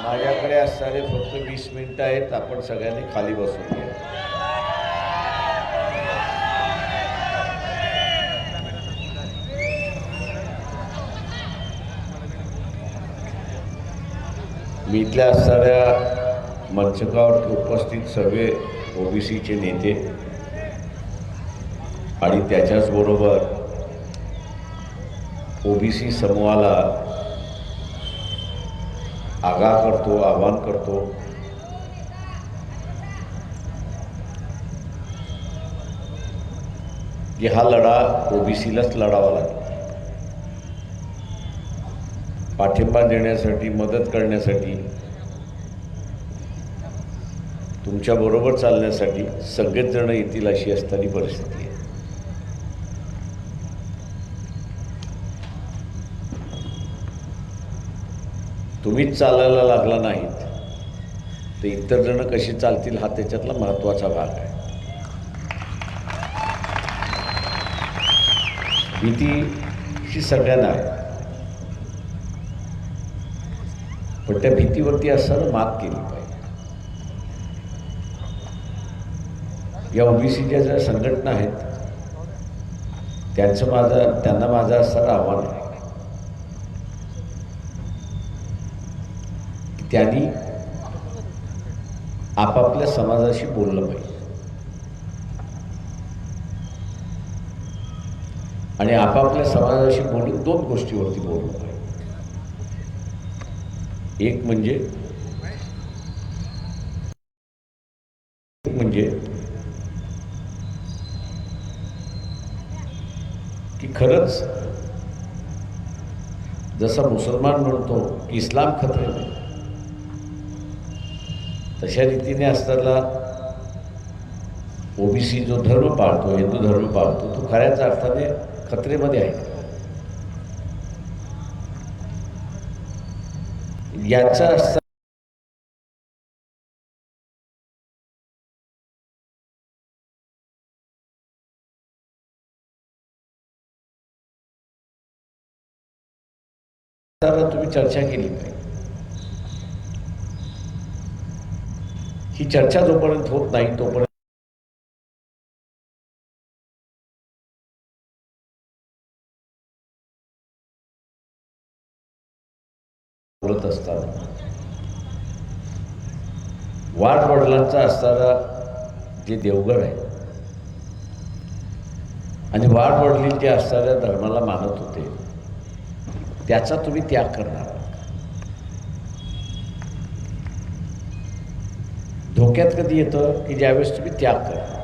माझ्याकडे असणारे फक्त 20 मिनिटं आहेत. आपण सगळ्यांनी खाली बसून घ्या. मी इथल्या असणाऱ्या मंचकावर उपस्थित सर्व ओबीसीचे नेते आणि त्याच्याचबरोबर ओबीसी समूहाला आगाह करतो, आवाहन करतो की हा लढा ओबीसीलाच लढावा लागेल. पाठिंबा देण्यासाठी, मदत करण्यासाठी, तुमच्याबरोबर चालण्यासाठी सगळेच जण येतील अशी असणारी परिस्थिती आहे. तुम्हीच चालायला लागला नाहीत तर इतर जण कशी चालतील हा त्याच्यातला महत्त्वाचा भाग आहे. भीती सगळ्यांना आहे, पण त्या भीतीवरती असताना मात केली पाहिजे. या ओबीसीच्या ज्या संघटना आहेत त्यांना माझं असणारं आव्हान आहे की त्यांनी आपापल्या समाजाशी बोललं पाहिजे आणि आपापल्या समाजाशी बोलून दोन गोष्टीवरती बोललं पाहिजे. एक म्हणजे की खरंच जसा मुसलमान म्हणतो की इस्लाम खतरे, तशा रीतीने असताना ओबीसी जो धर्म पाळतो, हिंदू धर्म पाळतो, तो खऱ्याच अर्थाने खतरेमध्ये आहे. याचा अर्थ तुम्ही चर्चा केली पाहिजे. ही चर्चा जोपर्यंत होत नाही तोपर्यंत बोलत असताना वाडवडिलांचा असणारा जे देवघर आहे आणि वाडवडील जे असणाऱ्या धर्माला मानत होते त्याचा तुम्ही त्याग करणार. धोक्यात कधी येतं की ज्यावेळेस तुम्ही त्याग करणार.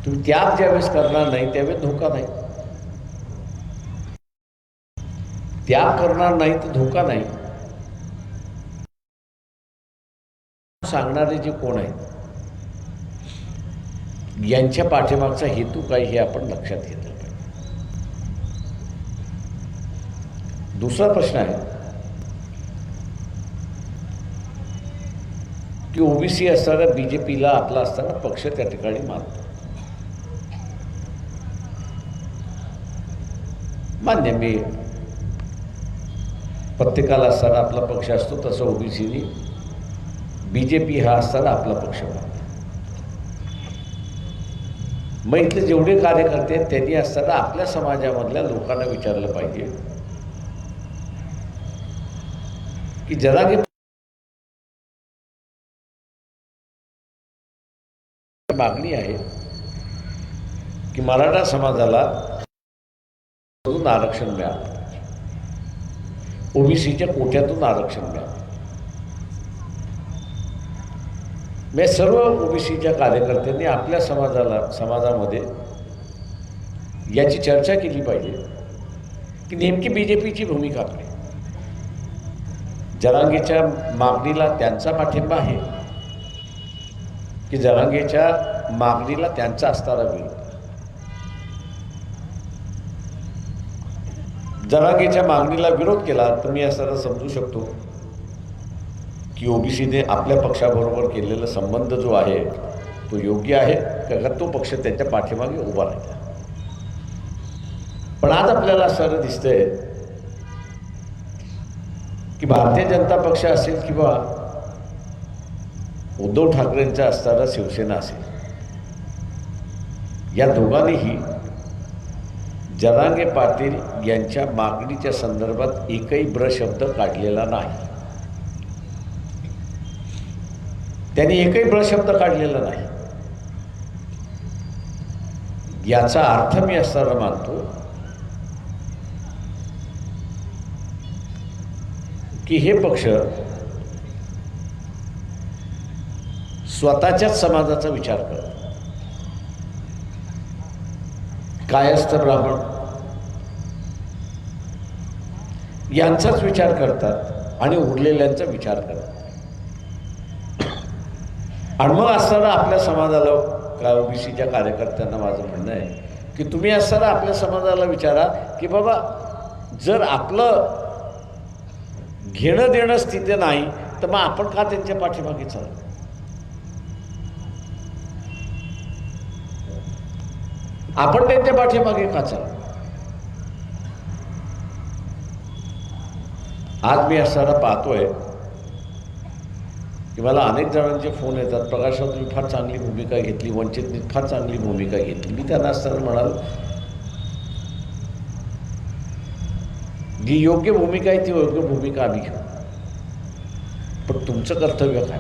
तुम्ही त्याग ज्यावेळेस करणार नाही त्यावेळेस धोका नाही. त्याग करणार नाही तर धोका नाही. सांगणारे जे कोण आहेत यांच्या पाठीमागचा हेतू काय हे आपण लक्षात घेतलं पाहिजे. दुसरा प्रश्न आहे की ओबीसी असणाऱ्या बीजेपीला आपला असताना पक्ष त्या ठिकाणी मानतो. मान्य, मी प्रत्येकाला असताना आपला पक्ष असतो तसं ओबीसीनी बीजेपी हा असताना आपला पक्ष मानतो. मग इथले जेवढे कार्यकर्ते आहेत त्यांनी असताना आपल्या समाजामधल्या लोकांना विचारलं पाहिजे की जरांगे मागणी आहे की मराठा समाजाला आरक्षण मिळालं, ओबीसीच्या कोट्यातून आरक्षण मिळालं. मी सर्व ओबीसीच्या कार्यकर्त्यांनी आपल्या समाजामध्ये याची चर्चा केली पाहिजे की नेमकी बीजेपीची भूमिका काय. जरांगेच्या मागणीला त्यांचा पाठिंबा आहे की जरांगेच्या मागणीला त्यांचा असणारा विरोध. जरांगेच्या मागणीला विरोध केला तर मी असं समजू शकतो की ओबीसीने आपल्या पक्षाबरोबर केलेला संबंध जो आहे तो योग्य आहे का तो पक्ष त्यांच्या पाठीमागे उभा राहिला. पण आज आपल्याला असं दिसतंय की भारतीय जनता पक्ष असेल किंवा उद्धव ठाकरेंचा असणारा शिवसेना असेल, या दोघांनीही जरांगे पाटील यांच्या मागणीच्या संदर्भात एकही ब्रशब्द काढलेला नाही. त्यांनी एकही ब्रशब्द काढलेला नाही. याचा अर्थ मी असताना मानतो की हे पक्ष स्वतःच्याच समाजाचा विचार करतात. कायस्थ ब्राह्मण यांचाच विचार करतात आणि उरलेल्यांचा विचार करतात. आणि मग असताना आपल्या समाजाला का ओबीसीच्या कार्यकर्त्यांना माझं म्हणणं आहे की तुम्ही असताना आपल्या समाजाला विचारा की बाबा जर आपलं घेणं देणं स्थिती नाही तर मग आपण का त्यांच्या पाठीमागे चालू. आपण त्यांच्या पाठीमागे का चालू. आज मी असताना पाहतोय की मला अनेक जणांचे फोन येतात, प्रकाशराव तुम्ही फार चांगली भूमिका घेतली, वंचितने फार चांगली भूमिका घेतली. मी त्यांना असताना म्हणाल जी योग्य भूमिका आहे ती योग्य भूमिका आम्ही घेऊ, पण तुमचं कर्तव्य काय.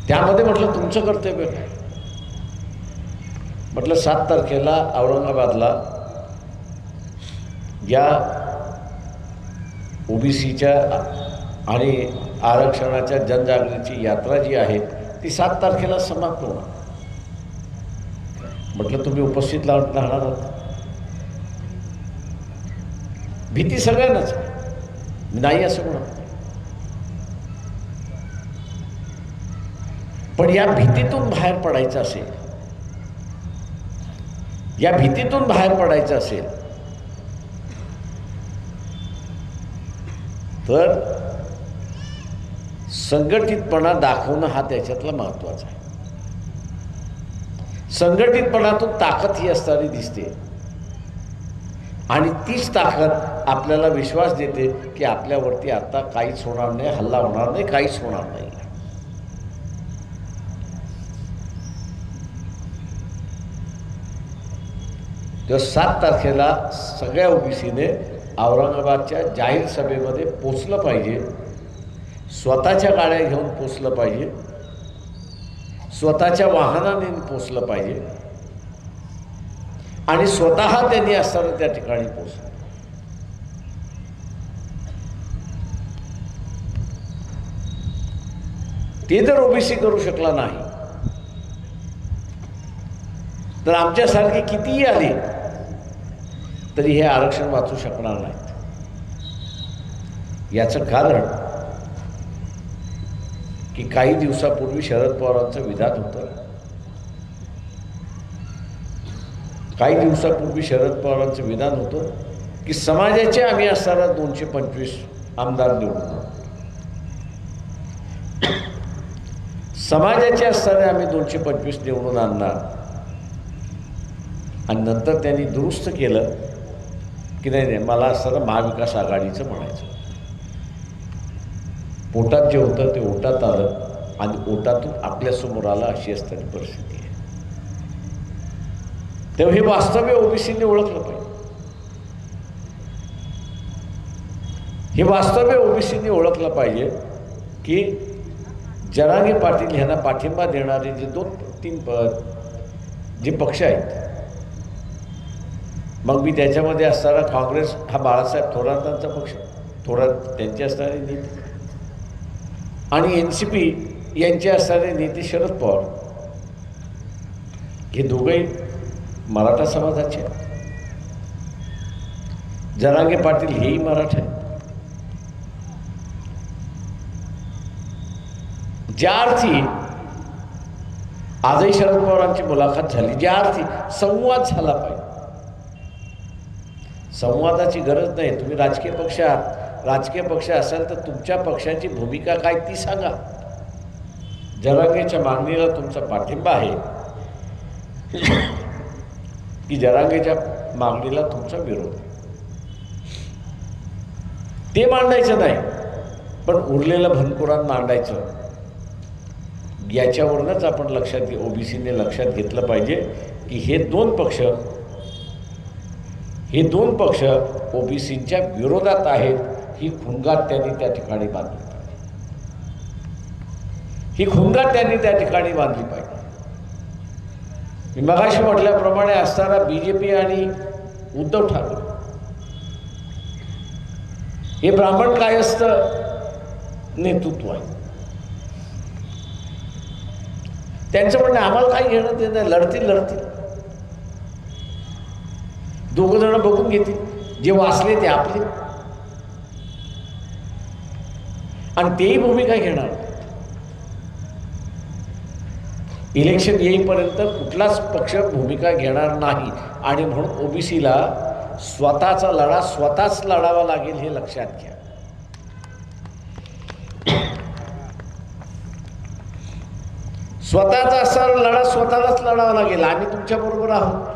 त्यामध्ये म्हटलं तुमचं कर्तव्य काय. म्हटलं 7 तारखेला औरंगाबादला या ओबीसीच्या आणि आरक्षणाच्या जनजागृतीची यात्रा जी आहे ती 7 तारखेला समाप्त होणार. म्हटलं तुम्ही उपस्थित राहणार आहात. भीती सगळ्यांनाच नाही असं म्हणत, पण या भीतीतून बाहेर पडायचं असेल, या भीतीतून बाहेर पडायचं असेल तर संघटितपणा दाखवणं हा त्याच्यातला महत्त्वाचा आहे. संघटितपणातून ताकद ही असताना दिसते आणि तीच ताकद आपल्याला विश्वास देते की आपल्यावरती आता काहीच होणार नाही, हल्ला होणार नाही, काहीच होणार नाही. तेव्हा 7 तारखेला सगळ्या ओबीसीने औरंगाबादच्या जाहीर सभेमध्ये पोचलं पाहिजे. स्वतःच्या गाड्या घेऊन पोचलं पाहिजे, स्वतःच्या वाहनाने पोचलं पाहिजे आणि स्वतः त्यांनी असताना त्या ठिकाणी पोचलं. ते जर ओबीसी करू शकला नाही तर आमच्यासारखे कितीही आले तरी हे आरक्षण वाचू शकणार नाहीत. याचं कारण की काही दिवसापूर्वी शरद पवारांचं विधान होतं. काही दिवसापूर्वी शरद पवारांचं विधान होतं की समाजाचे आम्ही असताना 225 आमदार निवडून, समाजाचे असताना आम्ही 225 निवडून आणणार. आणि नंतर त्यांनी दुरुस्त केलं की नाही मला असताना महाविकास आघाडीचं म्हणायचं. पोटात जे होतं ते ओटात आलं आणि ओटातून आपल्यासमोर आलं, अशी असताना परिस्थिती आहे. तेव्हा हे वास्तव्य ओबीसीने ओळखलं पाहिजे. हे वास्तव्य ओबीसीने ओळखलं पाहिजे की जरांगे पाटील यांना पाठिंबा देणारे जे 2-3 जे पक्ष आहेत, मग मी त्याच्यामध्ये असताना काँग्रेस हा बाळासाहेब थोरातांचा पक्ष, थोरात त्यांचे असणारे नेते, आणि NCP यांचे असणारे नेते शरद पवार, हे दोघंही मराठा समाजाचे. जरांगे पाटील हेही मराठा आहेत. ज्या अर्थी आजही शरद पवारांची मुलाखत झाली, ज्या अर्थी संवाद झाला पाहिजे, संवादाची गरज नाही. तुम्ही राजकीय पक्ष आहात, राजकीय पक्ष असाल तर तुमच्या पक्षाची भूमिका काय ती सांगा. जरांगेच्या मागणीला तुमचा पाठिंबा आहे की जरांगेच्या मागणीला तुमचा विरोध आहे, ते मांडायचं नाही, पण उरलेलं भनकुरान मांडायचं. याच्यावरूनच आपण लक्षात ओबीसीने लक्षात घेतलं पाहिजे की हे दोन पक्ष ओबीसींच्या विरोधात आहेत. ही खुणगाट त्यांनी त्या ठिकाणी बांधली पाहिजे. ही खुणगाट त्यांनी त्या ठिकाणी बांधली पाहिजे. मी मगाशी म्हटल्याप्रमाणे असताना बीजेपी आणि उद्धव ठाकरे हे ब्राह्मण कायस्थ नेतृत्व आहे. त्यांचं म्हणणं आम्हाला काही घेणं ते नाही, लढतील. दोघं जण बघून घेतील, जे वाचले ते आपले, आणि तेही भूमिका घेणार. इलेक्शन येईपर्यंत कुठलाच पक्ष भूमिका घेणार नाही. आणि म्हणून ओबीसीला स्वतःचा लढा स्वतःच लढावा लागेल, हे लक्षात घ्या. स्वतःचा असणारा लढा स्वतःलाच लढावा लागेल. आम्ही तुमच्या बरोबर आहोत.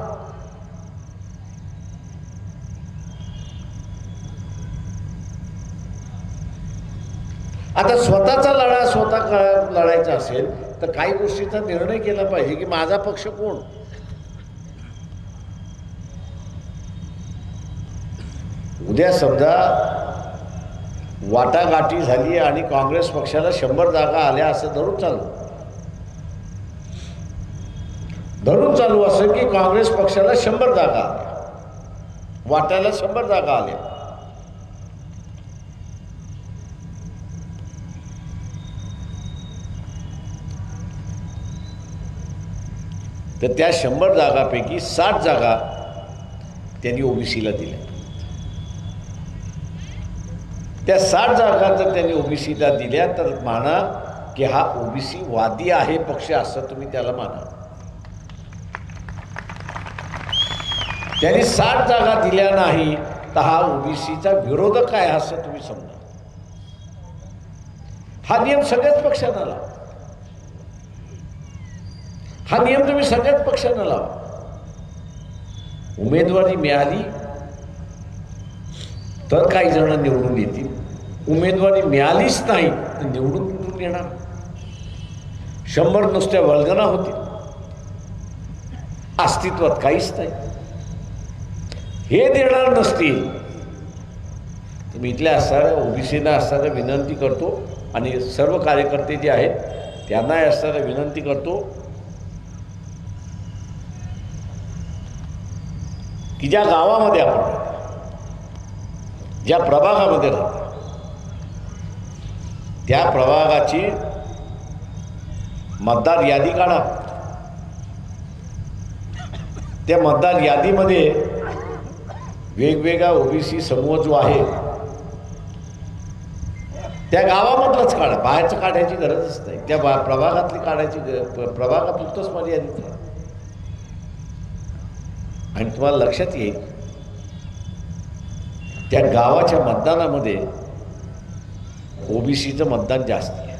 आता स्वतःचा लढा स्वतः लढायचा असेल तर काही गोष्टीचा निर्णय केला पाहिजे की माझा पक्ष कोण. उद्या समजा वाटाघाटी झाली आणि काँग्रेस पक्षाला 100 जागा आल्या असं धरून चालू असं की काँग्रेस पक्षाला 100 जागा आल्या, वाट्याला 100 जागा आल्या. तर त्या 100 जागापैकी 60 जागा त्यांनी ओबीसीला दिल्या. त्या 60 जागा जर त्यांनी ओबीसीला दिल्या तर माना की हा ओबीसी वादी आहे पक्ष, असं तुम्ही त्याला माना. त्यांनी 60 जागा दिल्या नाही तर हा ओबीसीचा विरोधक आहे असं तुम्ही समजा. हा नियम सगळ्याच पक्षांना लावा. हा नियम तुम्ही सगळ्याच पक्षांना लावा. उमेदवारी मिळाली तर काही जण निवडून येतील, उमेदवारी मिळालीच नाही तर निवडून कुठून येणार. 100 नुसत्या वल्गना होतील, अस्तित्वात काहीच नाही. हे देणार नसतील तर मी इथल्या असणाऱ्या ओबीसीना असणाऱ्या विनंती करतो आणि सर्व कार्यकर्ते जे आहेत त्यांना असणाऱ्या विनंती करतो की ज्या गावामध्ये आपण राहतो, ज्या प्रभागामध्ये राहतो, त्या प्रभागाची मतदार यादी काढा. त्या मतदार यादीमध्ये वेगवेगळा ओबीसी समूह जो आहे त्या गावामधलंच काढा, बाहेरचं काढायची गरजच नाही. त्या प्रभागातली काढायची प्रभागापुरतंच मर्यादित राहा. आणि तुम्हाला लक्षात येईल त्या गावाच्या मतदानामध्ये ओबीसीचं मतदान जास्त आहे.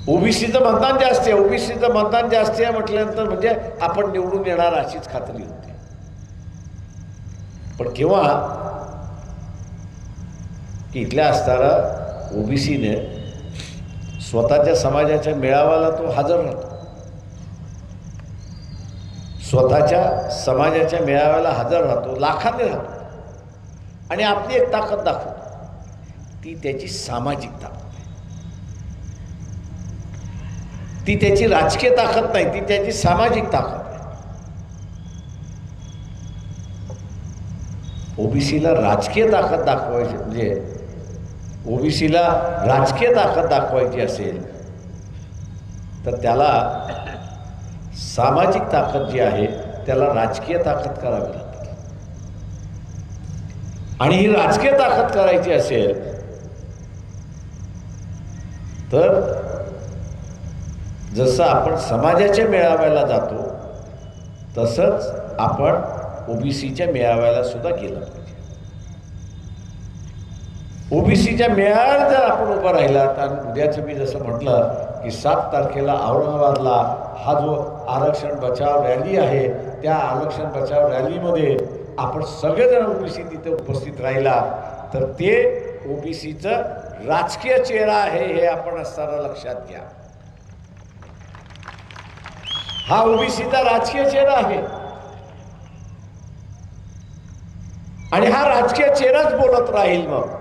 ओबीसीचं मतदान जास्त आहे. ओबीसीचं मतदान जास्त आहे म्हटल्यानंतर म्हणजे आपण निवडून येणार अशीच खात्री होते. पण केव्हा की इथल्या असताना ओबीसीने स्वतःच्या समाजाच्या मेळाव्याला तो हजर राहतो, स्वतःच्या समाजाच्या मेळाव्याला हजर राहतो, लाखांनी राहतो आणि आपली एक ताकद दाखवतो. ती त्याची सामाजिक ताकद आहे. ती त्याची राजकीय ताकद नाही, ती त्याची सामाजिक ताकद आहे. ओबीसीला राजकीय ताकद दाखवायची म्हणजे ओबीसीला राजकीय ताकद दाखवायची असेल तर त्याला सामाजिक ताकद जी आहे त्याला राजकीय ताकद करावी लागते. आणि ही राजकीय ताकद करायची असेल तर जसं आपण समाजाच्या मेळाव्याला जातो तसंच आपण ओबीसीच्या मेळाव्याला सुद्धा गेलं पाहिजे. ओबीसीच्या मेळाव्यात जर आपण उभं राहिलात आणि उद्याचं मी जसं म्हटलं की 7 तारखेला औरंगाबादला हा जो आरक्षण बचाव रॅली आहे, त्या आरक्षण बचाव रॅलीमध्ये आपण सगळेजण ओबीसी तिथे उपस्थित राहिला तर ते ओबीसीचं राजकीय चेहरा आहे हे आपण असताना लक्षात घ्या. हा ओबीसीचा राजकीय चेहरा आहे आणि हा राजकीय चेहराच बोलत राहील. मग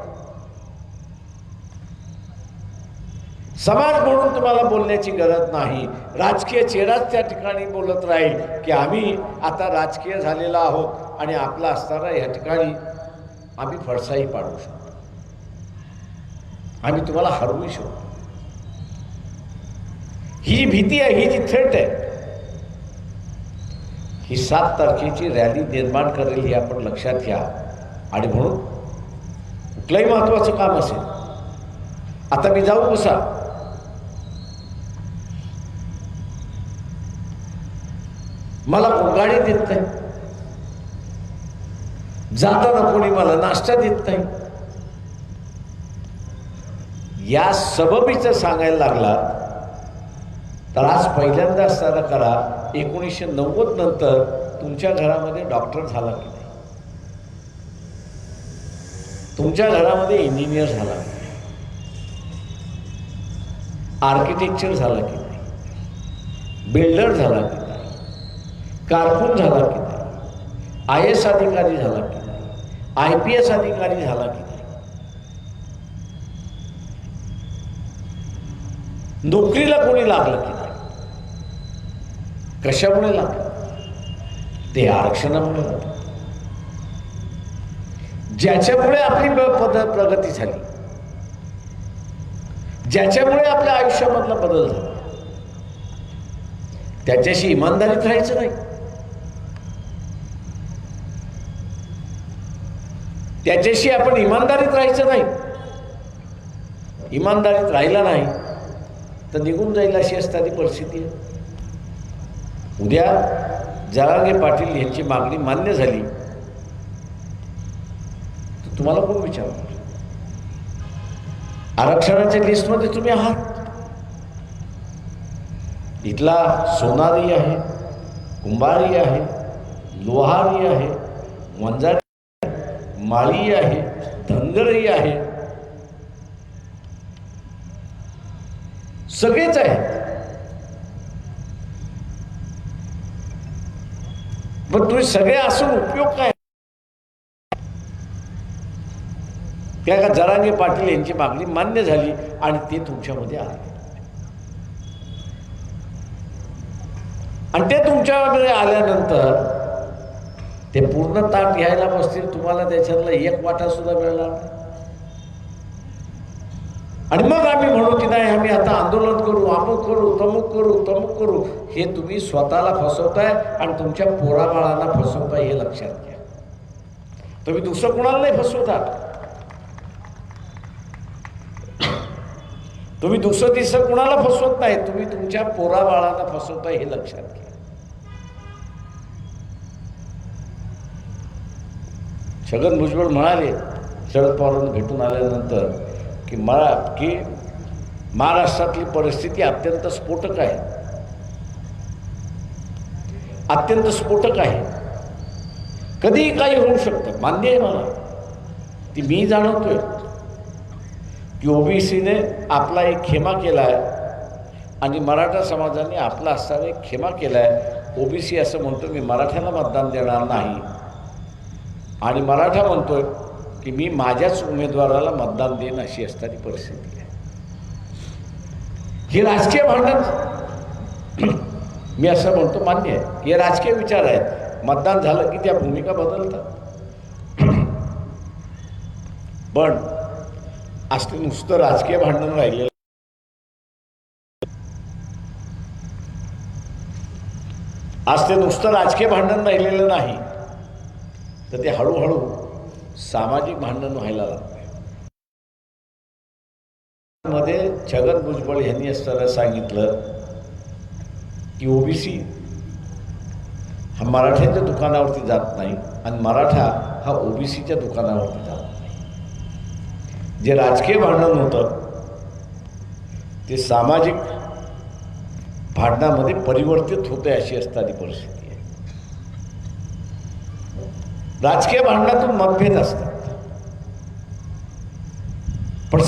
समाज म्हणून तुम्हाला बोलण्याची गरज नाही, राजकीय चेहराच त्या ठिकाणी बोलत राहील की आम्ही आता राजकीय झालेला आहोत आणि आपला असताना या ठिकाणी आम्ही फडसाही पाडू शकतो, आम्ही तुम्हाला हरवू शकतो. ही जी भीती आहे, ही जी थ्रेट आहे, ही 7 तारखेची रॅली निर्माण करेल हे आपण लक्षात घ्या. आणि म्हणून कुठलंही महत्त्वाचं काम असेल, आता मी जाऊ कसा, मला कोण गाडी देत नाही, जाताना कोणी मला नाश्ता देत नाही, या सबबीचं सांगायला लागला तर आज पहिल्यांदा असताना करा. 1990 नंतर तुमच्या घरामध्ये डॉक्टर झाला की नाही, तुमच्या घरामध्ये इंजिनियर झाला की नाही, आर्किटेक्चर झाला की नाही, बिल्डर झाला की नाही, कारकून झाला की नाही, IAS अधिकारी झाला की नाही, IPS अधिकारी झाला की नाही, नोकरीला कोणी लागलं की नाही, कशामुळे लागलं, ते आरक्षणामुळे लागलं. ज्याच्यामुळे आपली प्रगती झाली, ज्याच्यामुळे आपल्या आयुष्यामधला बदल झाला, त्याच्याशी इमानदारीत राहायचं नाही, त्याच्याशी आपण इमानदारीत राहायचं नाही. इमानदारीत राहिला नाही तर निघून जाईल अशी असणारी परिस्थिती आहे. उद्या जरांगे पाटील यांची मागणी मान्य झाली तर तुम्हाला कोण विचारणार? आरक्षणाच्या लिस्टमध्ये तुम्ही आहात. इथला सोनारी आहे, कुंभारी आहे, लोहारी आहे, वंजारी आहे, माळी आहे, धनगरही आहे, सगळेच आहेत. पण तुम्ही सगळे असून उपयोग काय? त्या का जरांगे पाटील यांची मागणी मान्य झाली आणि ते तुमच्यामध्ये आले आणि ते तुमच्यामध्ये आल्यानंतर ते पूर्ण ताट घ्यायला बसतील, तुम्हाला त्याच्यातला एक वाटा सुद्धा मिळणार नाही. आणि मग आम्ही म्हणू की नाही आम्ही आता आंदोलन करू, अमुक करू, तमुक करू, तमुक करू. हे तुम्ही स्वतःला फसवताय आणि तुमच्या पोराबाळांना फसवताय हे लक्षात घ्या. तुम्ही दुसरं कोणाला नाही फसवता, तुम्ही दुसरं तिसरं कोणाला फसवत नाही, तुम्ही तुमच्या पोराबाळांना फसवताय हे लक्षात घ्या. छगन भुजबळ म्हणाले शरद पवारांना भेटून आल्यानंतर की महाराष्ट्रातली परिस्थिती अत्यंत स्फोटक आहे, अत्यंत स्फोटक आहे, कधीही काही होऊ शकतं. मान्य आहे मला, ती मी जाणवतोय की ओबीसीने आपला एक खेमा केला आहे आणि मराठा समाजाने आपला असताना एक खेमा केला आहे. ओबीसी असं म्हणतो मी मराठ्याला मतदान देणार नाही आणि मराठा म्हणतोय की मी माझ्याच उमेदवाराला मतदान देईन अशी असणारी परिस्थिती आहे. हे राजकीय भांडण मी असं म्हणतो मान्य आहे, हे राजकीय विचार आहेत. मतदान झालं की त्या भूमिका बदलतात. पण आज ते नुसतं राजकीय भांडण राहिलेलं, आज ते नुसतं राजकीय भांडण राहिलेलं नाही तर ते हळूहळू सामाजिक भांडण व्हायला लागतं. मध्ये छगन भुजबळ यांनी असताना सांगितलं की ओबीसी हा मराठ्यांच्या दुकानावरती जात नाही आणि मराठा हा ओबीसीच्या दुकानावरती जात नाही. जे राजकीय भांडण होतं ते सामाजिक भांडणामध्ये परिवर्तित होते अशी असणारी परिस्थिती आहे. राजकीय भांडणातून मतभेद असतात, पण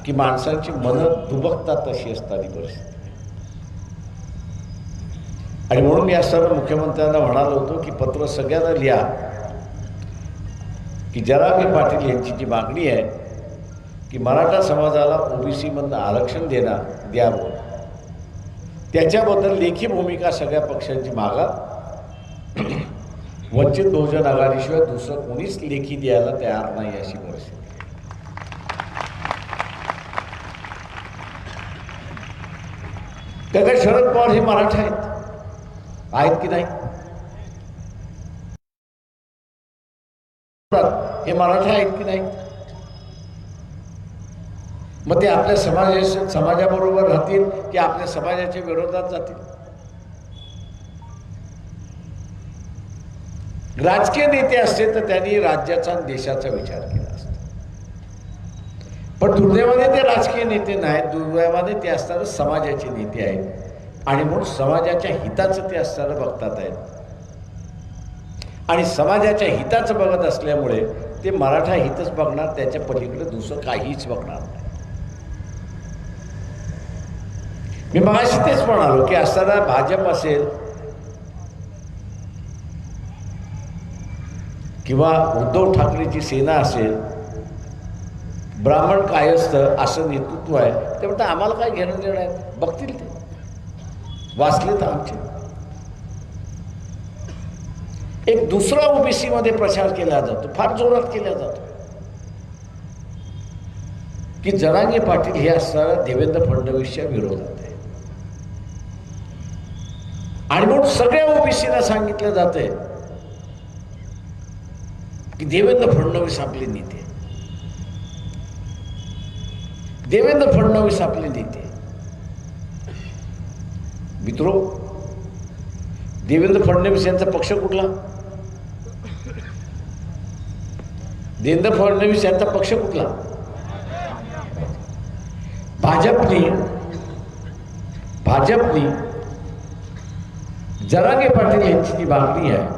की माणसांची मनं दुबकतात अशी असणारी परिस्थिती. आणि म्हणून या सर्व मुख्यमंत्र्यांना म्हणालो होतो की पत्र सगळ्यांना लिहा की जरांगे पाटील यांची जी मागणी आहे की मराठा समाजाला ओबीसीमधनं आरक्षण द्यावं, त्याच्याबद्दल लेखी भूमिका सगळ्या पक्षांची मागा. वंचित बहुजन आघाडीशिवाय दुसरं कोणीच लेखी द्यायला तयार नाही अशी परिस्थिती. काय शरद पवार हे मराठा आहेत की नाही? हे मराठा आहेत की नाही? मग ते आपल्या समाजाबरोबर राहतील की आपल्या समाजाच्या विरोधात जातील? राजकीय नेते असते तर त्यांनी राज्याचा आणि देशाचा विचार केला असता, पण दुर्दैवाने ते राजकीय नेते नाहीत. दुर्दैवाने ते असताना समाजाचे नेते आहेत आणि म्हणून समाजाच्या हिताचं ते असताना बघतात आहेत. आणि समाजाच्या हिताचं बघत असल्यामुळे ते मराठा हितच बघणार, त्याच्या पलीकडे दुसरं काहीच बघणार नाही. मी मगाशी तेच म्हणालो की असताना भाजप असेल किंवा उद्धव ठाकरेची सेना असेल, ब्राह्मण कायस्थ असं नेतृत्व आहे, ते म्हणतात आम्हाला काय घेणं देणं आहे, बघतील ते, वाचले तर आमचे. एक दुसरा ओबीसी मध्ये प्रचार केला जातो, फार जोरात केला जातो की जरांगे पाटील हे असताना देवेंद्र फडणवीसच्या विरोधात आहे. आणि म्हणून सगळ्या ओबीसीला सांगितलं जातंय की देवेंद्र फडणवीस आपले नेते, देवेंद्र फडणवीस आपले नेते. मित्रो, देवेंद्र फडणवीस यांचा पक्ष कुठला? देवेंद्र फडणवीस यांचा पक्ष कुठला? भाजपनी जरांगे पाटील यांची जी मागणी आहे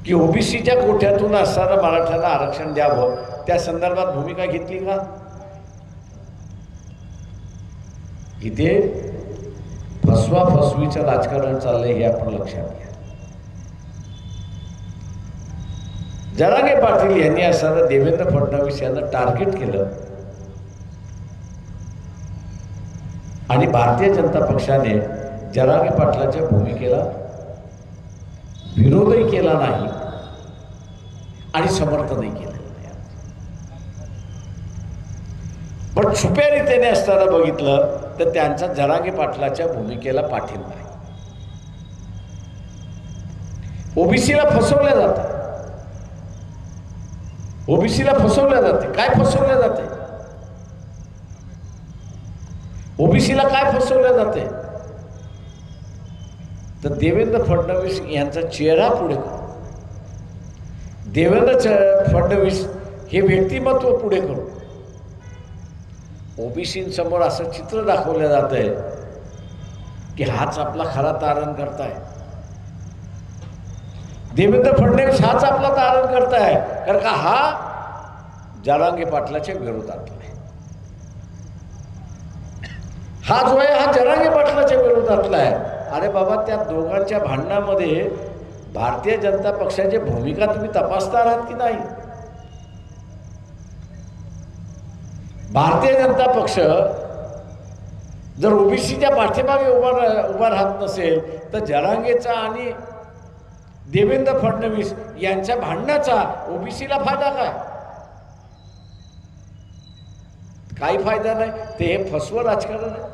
की ओबीसीच्या कोट्यातून असताना मराठ्यांना आरक्षण द्यावं, त्या संदर्भात भूमिका घेतली का? इथे फसवीचं राजकारण चाललंय हे आपण लक्षात घ्या. जरांगे पाटील यांनी असताना देवेंद्र फडणवीस यांना टार्गेट केलं आणि भारतीय जनता पक्षाने जरांगे पाटलाच्या भूमिकेला विरोधही केला नाही आणि समर्थनही केलं नाही. पण छुप्या रीतीने असताना बघितलं तर त्यांचा जरांगे पाटलाच्या भूमिकेला पाठिंबा आहे. ओबीसीला फसवल्या जातं, ओबीसीला फसवल्या जाते. काय फसवल्या जाते? ओबीसीला काय फसवल्या जाते? तर देवेंद्र फडणवीस यांचा चेहरा पुढे करू, देवेंद्र फडणवीस हे व्यक्तिमत्व पुढे करू ओबीसींसमोर असं चित्र दाखवलं जात आहे की हाच आपला खरा तारण करताय. देवेंद्र फडणवीस हाच आपला तारण करताय, कारण का हा जरांगे पाटलाच्या विरोधातला आहे. हा जो आहे हा जरांगे पाटलाच्या विरोधातला आहे. अरे बाबा, त्या दोघांच्या भांडणामध्ये भारतीय जनता पक्षाची भूमिका तुम्ही तपासता आहात की नाही? भारतीय जनता पक्ष जर ओबीसीच्या पाठीमागे उभा राहत नसेल तर जरांगेचा आणि देवेंद्र फडणवीस यांच्या भांडणाचा ओबीसीला फायदा काय? काही फायदा नाही. ते हे फसवं राजकारण आहे,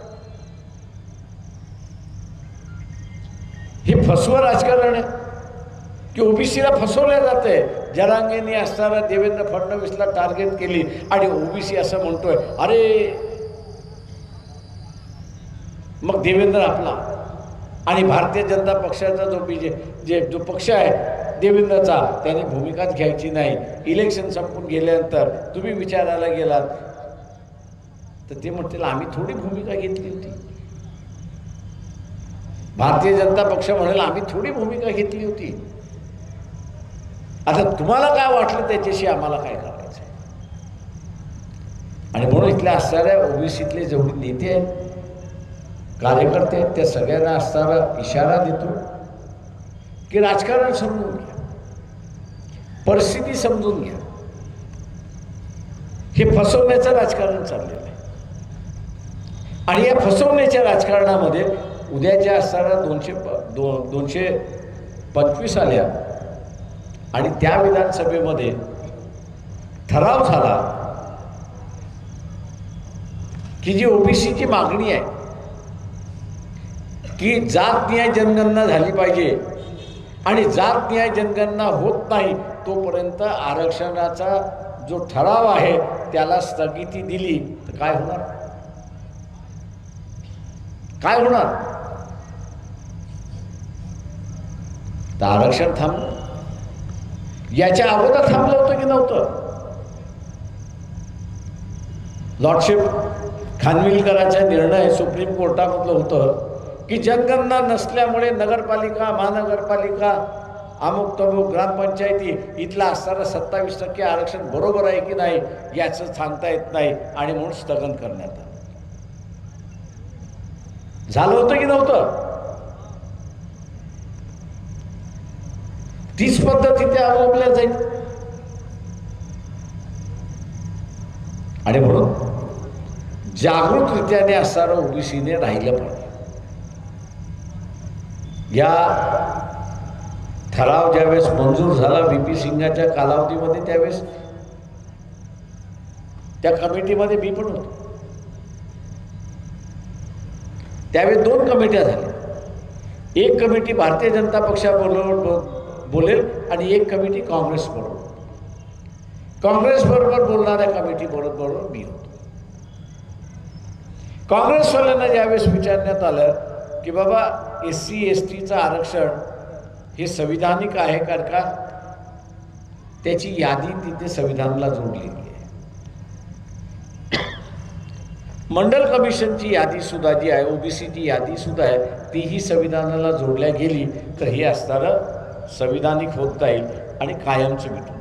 हे फसवं राजकारण आहे की ओबीसीला फसवल्या जाते. जरांगेने असताना देवेंद्र फडणवीसला टार्गेट केली आणि ओबीसी असं म्हणतोय अरे मग देवेंद्र आपला, आणि भारतीय जनता पक्षाचा जो पक्ष आहे देवेंद्रचा, त्याने भूमिकाच घ्यायची नाही. इलेक्शन संपून गेल्यानंतर तुम्ही विचारायला गेलात तर ते म्हणतील आम्ही थोडी भूमिका घेतली होती. भारतीय जनता पक्ष म्हणेल आम्ही थोडी भूमिका घेतली होती. आता तुम्हाला काय वाटलं त्याच्याशी आम्हाला काय करायचं. आणि म्हणून इथल्या असणाऱ्या ओबीसीतले जेवढे नेते आहेत, कार्यकर्ते आहेत, त्या सगळ्यांना असणारा इशारा देतो की राजकारण समजून घ्या, परिस्थिती समजून घ्या. हे फसवण्याचं राजकारण चाललेलं आहे. आणि या फसवण्याच्या राजकारणामध्ये उद्याच्या असणाऱ्या 225 आल्या आणि त्या विधानसभेमध्ये ठराव झाला की जी ओबीसीची मागणी आहे की जातनिहाय जनगणना झाली पाहिजे आणि जातनिहाय जनगणना होत नाही तोपर्यंत आरक्षणाचा जो ठराव आहे त्याला स्थगिती दिली तर काय होणार? काय होणार? तर आरक्षण थांबलं. याच्या अगोदर थांबलं होतं की नव्हतं? लॉर्डशिप खानविलकरांचा निर्णय सुप्रीम कोर्टामधलं होतं की जनगणना नसल्यामुळे नगरपालिका, महानगरपालिका, अमुक तमुक ग्रामपंचायती इथला असणारं 27% आरक्षण बरोबर आहे की नाही याचं सांगता येत नाही आणि म्हणून स्थगन करण्यात आलं. झालं होतं की नव्हतं? तीच पद्धत इथे अवलंबल्या जाईल. आणि म्हणून जागृतरित्याने असणारं ओबीसीने राहिलं पाहिजे. या ठराव ज्यावेळेस मंजूर झाला VP सिंगाच्या कालावधीमध्ये त्यावेळेस त्या कमिटीमध्ये मी पण होतो. त्यावेळेस 2 कमिट्या झाल्या. एक कमिटी भारतीय जनता पक्षाबरोबर बोलेल आणि एक कमिटी काँग्रेस बरोबर. काँग्रेस बरोबर बोलणाऱ्या कमिटी बरोबर मी होतो. काँग्रेसवाल्यांना ज्यावेळेस विचारण्यात आलं की बाबा SC STचं आरक्षण हे संविधानिक आहे का, त्याची यादी तिथे संविधानाला जोडलेली आहे. मंडल कमिशनची यादी सुद्धा जी आहे, ओबीसीची यादी सुद्धा आहे, तीही संविधानाला जोडल्या गेली तर हे असणारं संविधानिक होत जाईल आणि कायमचं मिटून जाईल.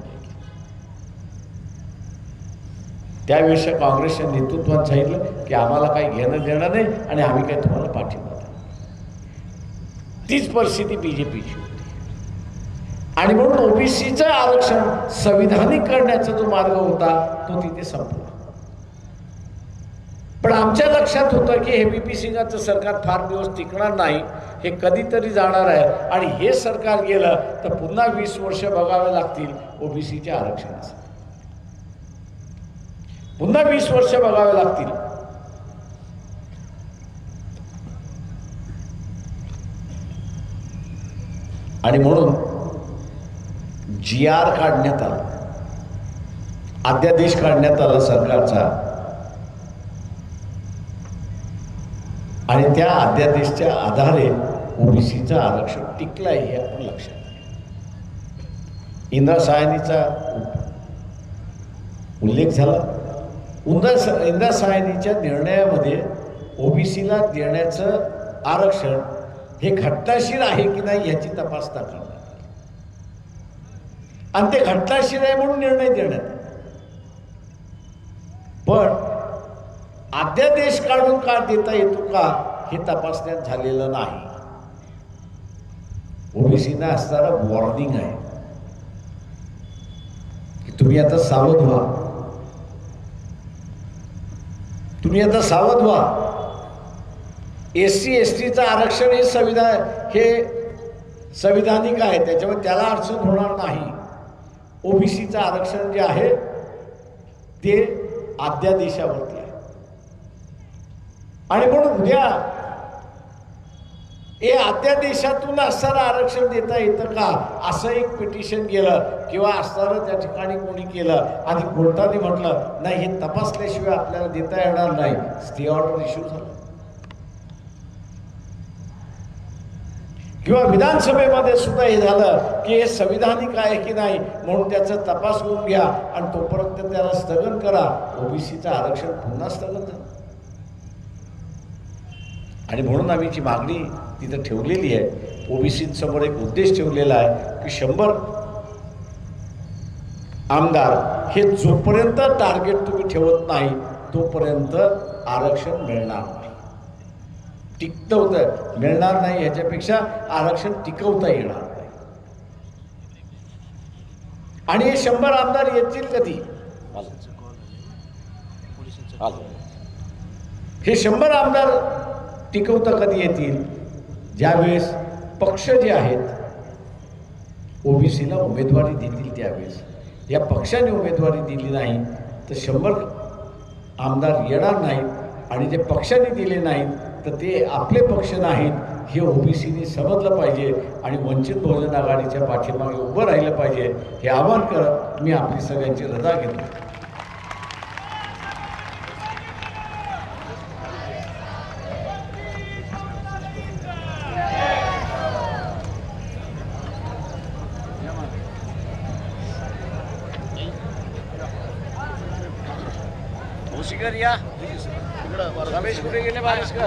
त्यावेळेस काँग्रेसच्या नेतृत्वात सांगितलं की आम्हाला काही घेणं देणं नाही आणि आम्ही काही तुम्हाला पाठिंबा देणार. तीच परिस्थिती BJPची होती. आणि म्हणून ओबीसीचं आरक्षण संविधानिक करण्याचा जो मार्ग होता तो तिथे संपला. पण आमच्या लक्षात होतं की हे VP सिंगाचं सरकार फार दिवस टिकणार नाही, हे कधीतरी जाणार आहे आणि हे सरकार गेलं तर पुन्हा 20 वर्ष बघावे लागतील ओबीसीच्या आरक्षणासाठी. पुन्हा 20 वर्ष बघावे लागतील. आणि म्हणून GR काढण्यात आला, अध्यादेश काढण्यात आला सरकारचा आणि त्या अध्यादेशाच्या आधारे ओबीसीचं आरक्षण टिकलं आहे हे आपण लक्षात घ्या. इंदिरा सायनीचा उल्लेख झाला. इंदिरा सायनीच्या निर्णयामध्ये ओबीसीला देण्याचं आरक्षण हे घटनाशीर आहे की नाही याची तपासणी करण्यात आणि ते घटनाशीर आहे म्हणून निर्णय देण्यात. पण अध्यादेश काढून का देता येतो का हे तपासण्यात झालेलं नाही. ओबीसीना असणारं वॉर्निंग आहे की तुम्ही आता सावध व्हा, तुम्ही आता सावध व्हा. SC STचं आरक्षण हे संविधानिक आहे, त्याच्यामुळे त्याला अडचण होणार नाही. ओबीसीचं आरक्षण जे आहे ते अध्यादेशावरती आहे. आणि म्हणून उद्या हे अध्यादेशातून असणारं आरक्षण देता येतं का असं एक पिटिशन केलं किंवा असणारं त्या ठिकाणी कोणी केलं आणि कोर्टाने म्हटलं नाही हे तपासल्याशिवाय आपल्याला देता येणार नाही, स्टे ऑर्डर इश्यू झाला. किंवा विधानसभेमध्ये सुद्धा हे झालं की हे संविधानिक आहे की नाही म्हणून त्याचा तपास करून घ्या आणि तोपर्यंत त्याला स्थगन करा, ओबीसीचं आरक्षण पुन्हा स्थगन झालं. आणि म्हणून आम्ही जी मागणी तिथं ठेवलेली आहे, ओबीसींसमोर एक उद्देश ठेवलेला आहे की 100 आमदार हे जोपर्यंत टार्गेट तुम्ही ठेवत नाही तोपर्यंत आरक्षण मिळणार नाही. टिकवता मिळणार नाही, ह्याच्यापेक्षा आरक्षण टिकवता येणार नाही. आणि हे 100 आमदार येतील कधी? हे 100 आमदार टिकवता कधी येतील? ज्यावेळेस पक्ष जे आहेत ओबीसीला उमेदवारी देतील त्यावेळेस. या पक्षाने उमेदवारी दिली नाही तर 100 आमदार येणार नाहीत. आणि जे पक्षाने दिले नाहीत तर ते आपले पक्ष नाहीत हे ओबीसीने समजलं पाहिजे आणि वंचित बहुजन आघाडीच्या पाठीमागे उभं राहिलं पाहिजे. हे आवाहन करत मी आपली सगळ्यांची रजा घेतो. या रमेश कुठे गेले? बारिश का?